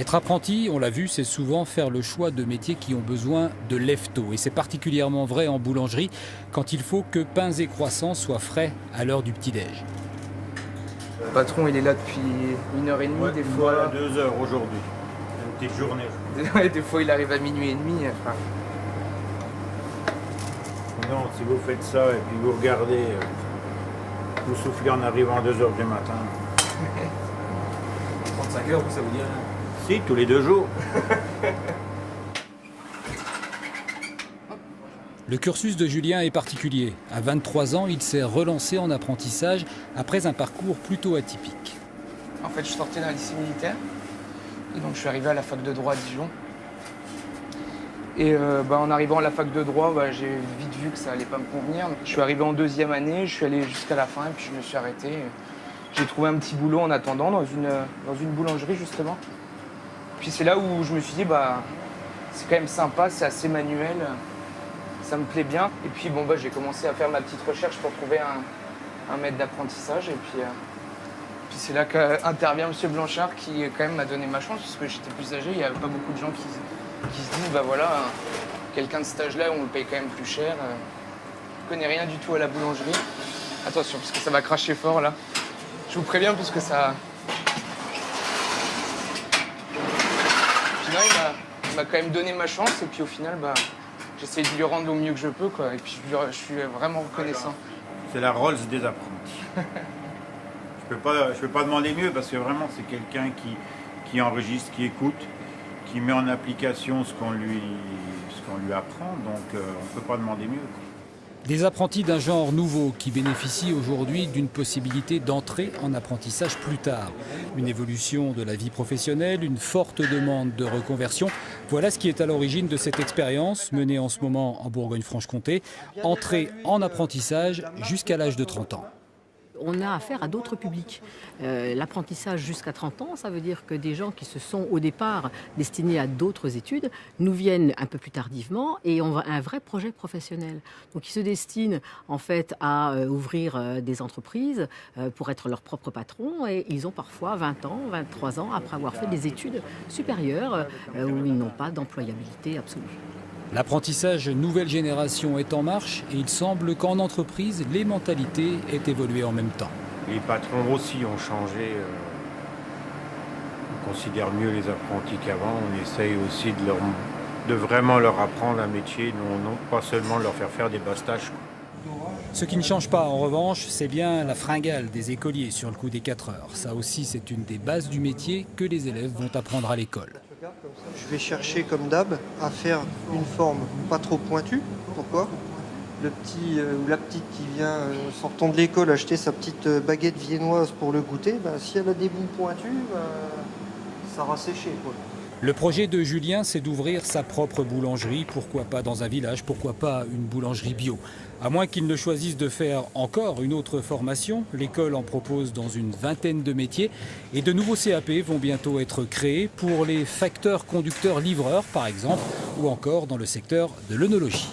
Être apprenti, on l'a vu, c'est souvent faire le choix de métiers qui ont besoin de lève-tôt. Et c'est particulièrement vrai en boulangerie, quand il faut que pains et croissants soient frais à l'heure du petit-déj. Le patron, il est là depuis 1h30, Ouais, des fois. 2 heures aujourd'hui. Une petite journée. Des fois, il arrive à minuit et demi. Enfin. Non, si vous faites ça et puis vous regardez, vous soufflez en arrivant à 2 heures du matin. 35 heures, ça vous dit rien? Si, tous les 2 jours. Le cursus de Julien est particulier. À 23 ans, il s'est relancé en apprentissage après un parcours plutôt atypique. En fait, je sortais d'un lycée militaire. Et donc, je suis arrivé à la fac de droit à Dijon. Et en arrivant à la fac de droit, j'ai vite vu que ça allait pas me convenir. Donc, je suis arrivé en 2e année, je suis allé jusqu'à la fin et puis je me suis arrêté. J'ai trouvé un petit boulot en attendant dans une boulangerie, justement. Puis c'est là où je me suis dit, c'est quand même sympa, c'est assez manuel, ça me plaît bien. Et puis j'ai commencé à faire ma petite recherche pour trouver un maître d'apprentissage. Et puis c'est là qu'intervient M. Blanchard qui quand même m'a donné ma chance, parce que j'étais plus âgé, il n'y avait pas beaucoup de gens qui se disent, quelqu'un de cet âge-là, on le paye quand même plus cher. Je connais rien du tout à la boulangerie. Attention, parce que ça va cracher fort là. Je vous préviens parce que ça... Puis non, il m'a quand même donné ma chance et puis au final, j'essaie de lui rendre au mieux que je peux, quoi. Et puis je suis vraiment reconnaissant. C'est la Rolls des apprentis. Je peux pas demander mieux parce que vraiment c'est quelqu'un qui enregistre, qui écoute, qui met en application ce qu'on lui apprend. Donc on peut pas demander mieux, quoi. Des apprentis d'un genre nouveau qui bénéficient aujourd'hui d'une possibilité d'entrer en apprentissage plus tard. Une évolution de la vie professionnelle, une forte demande de reconversion. Voilà ce qui est à l'origine de cette expérience menée en ce moment en Bourgogne-Franche-Comté. Entrer en apprentissage jusqu'à l'âge de 30 ans. On a affaire à d'autres publics. L'apprentissage jusqu'à 30 ans, ça veut dire que des gens qui se sont au départ destinés à d'autres études nous viennent un peu plus tardivement et ont un vrai projet professionnel. Donc ils se destinent en fait à ouvrir des entreprises pour être leur propre patron et ils ont parfois 20 ans, 23 ans après avoir fait des études supérieures où ils n'ont pas d'employabilité absolue. L'apprentissage nouvelle génération est en marche et il semble qu'en entreprise, les mentalités aient évolué en même temps. Les patrons aussi ont changé. On considère mieux les apprentis qu'avant. On essaye aussi de vraiment leur apprendre un métier, non pas seulement leur faire des bastages. Ce qui ne change pas, en revanche, c'est bien la fringale des écoliers sur le coup des 4 heures. Ça aussi, c'est une des bases du métier que les élèves vont apprendre à l'école. Je vais chercher, comme d'hab, à faire une forme pas trop pointue. Pourquoi ? Le petit ou la petite qui vient, sortant de l'école, acheter sa petite baguette viennoise pour le goûter, si elle a des bouts pointus, ça va sécher, quoi. Le projet de Julien, c'est d'ouvrir sa propre boulangerie. Pourquoi pas dans un village, pourquoi pas une boulangerie bio. À moins qu'il ne choisisse de faire encore une autre formation, l'école en propose dans une vingtaine de métiers. Et de nouveaux CAP vont bientôt être créés pour les facteurs conducteurs livreurs, par exemple, ou encore dans le secteur de l'œnologie.